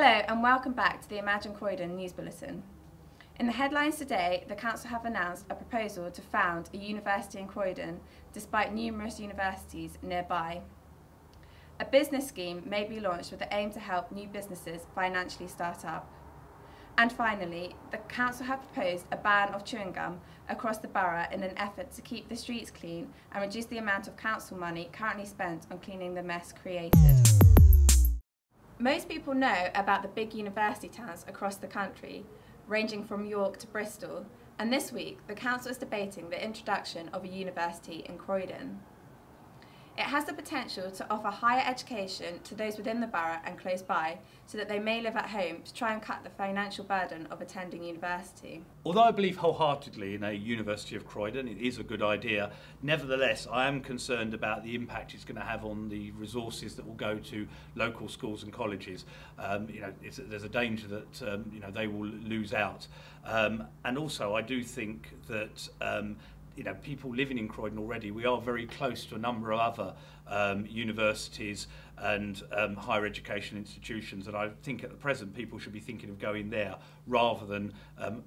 Hello and welcome back to the Imagine Croydon News Bulletin. In the headlines today, the Council have announced a proposal to found a university in Croydon despite numerous universities nearby. A business scheme may be launched with the aim to help new businesses financially start up. And finally, the Council have proposed a ban of chewing gum across the borough in an effort to keep the streets clean and reduce the amount of council money currently spent on cleaning the mess created. Most people know about the big university towns across the country, ranging from York to Bristol, and this week the Council is debating the introduction of a university in Croydon. It has the potential to offer higher education to those within the borough and close by, so that they may live at home to try and cut the financial burden of attending university. Although I believe wholeheartedly in a University of Croydon, it is a good idea, nevertheless I am concerned about the impact it's going to have on the resources that will go to local schools and colleges. There's a danger that they will lose out. And also I do think that people living in Croydon already, we are very close to a number of other universities and higher education institutions, and I think at the present people should be thinking of going there rather than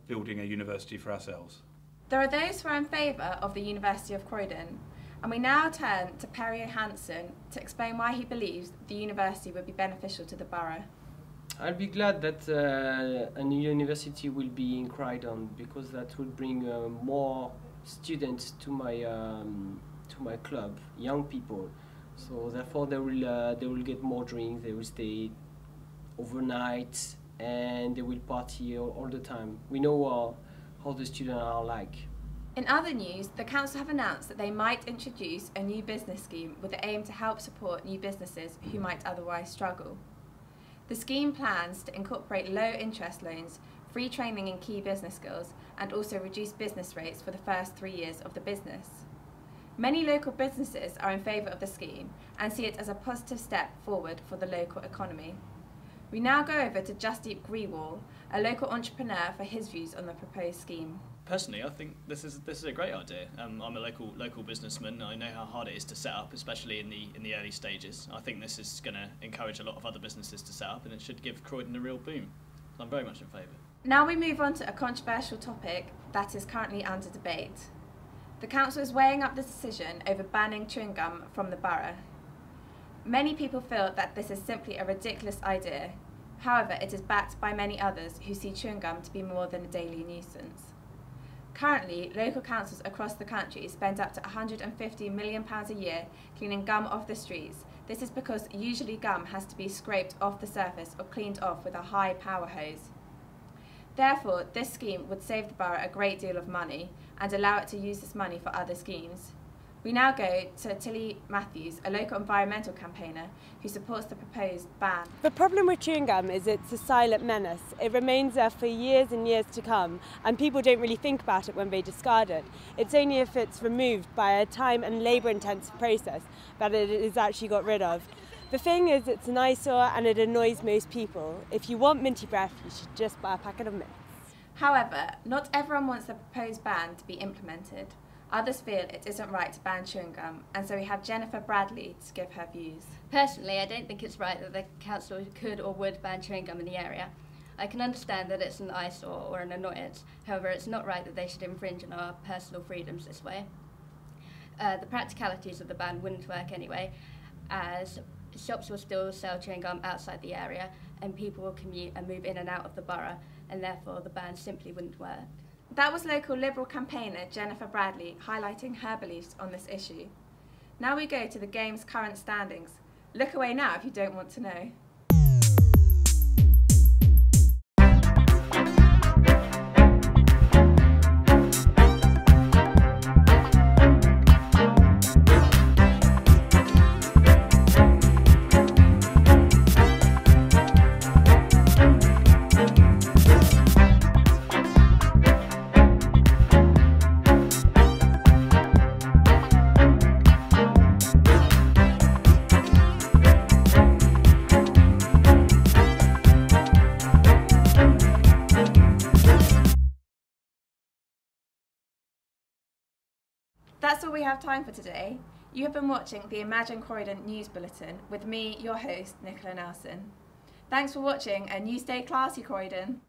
building a university for ourselves. There are those who are in favour of the University of Croydon, and we now turn to Perry Hansen to explain why he believes the university would be beneficial to the borough. I'll be glad that a new university will be in Croydon, because that will bring more students to my club, young people. So therefore they will get more drinks, they will stay overnight, and they will party all the time. We know how the students are like. In other news, the Council have announced that they might introduce a new business scheme with the aim to help support new businesses who might otherwise struggle. The scheme plans to incorporate low interest loans, free training in key business skills, and also reduce business rates for the first 3 years of the business. Many local businesses are in favour of the scheme and see it as a positive step forward for the local economy. We now go over to Justdeep Grewal, a local entrepreneur, for his views on the proposed scheme. Personally, I think this is a great idea. I'm a local businessman. I know how hard it is to set up, especially in the early stages. I think this is going to encourage a lot of other businesses to set up, and it should give Croydon a real boom. So I'm very much in favour. Now we move on to a controversial topic that is currently under debate. The Council is weighing up the decision over banning chewing gum from the borough. Many people feel that this is simply a ridiculous idea. However, it is backed by many others who see chewing gum to be more than a daily nuisance. Currently, local councils across the country spend up to £150 million a year cleaning gum off the streets. This is because usually gum has to be scraped off the surface or cleaned off with a high power hose. Therefore, this scheme would save the borough a great deal of money and allow it to use this money for other schemes. We now go to Tilly Matthews, a local environmental campaigner who supports the proposed ban. The problem with chewing gum is it's a silent menace. It remains there for years and years to come, and people don't really think about it when they discard it. It's only if it's removed by a time and labour-intensive process that it is actually got rid of. The thing is, it's an eyesore and it annoys most people. If you want minty breath, you should just buy a packet of mints. However, not everyone wants the proposed ban to be implemented. Others feel it isn't right to ban chewing gum, and so we have Jennifer Bradley to give her views. Personally, I don't think it's right that the council could or would ban chewing gum in the area. I can understand that it's an eyesore or an annoyance, however it's not right that they should infringe on our personal freedoms this way. The practicalities of the ban wouldn't work anyway, as shops will still sell chewing gum outside the area and people will commute and move in and out of the borough, and therefore the ban simply wouldn't work. That was local Liberal campaigner Jennifer Bradley highlighting her beliefs on this issue. Now we go to the game's current standings. Look away now if you don't want to know. That's all we have time for today. You have been watching the Imagine Croydon News Bulletin with me, your host, Nicola Nelson. Thanks for watching, and you stay classy, Croydon.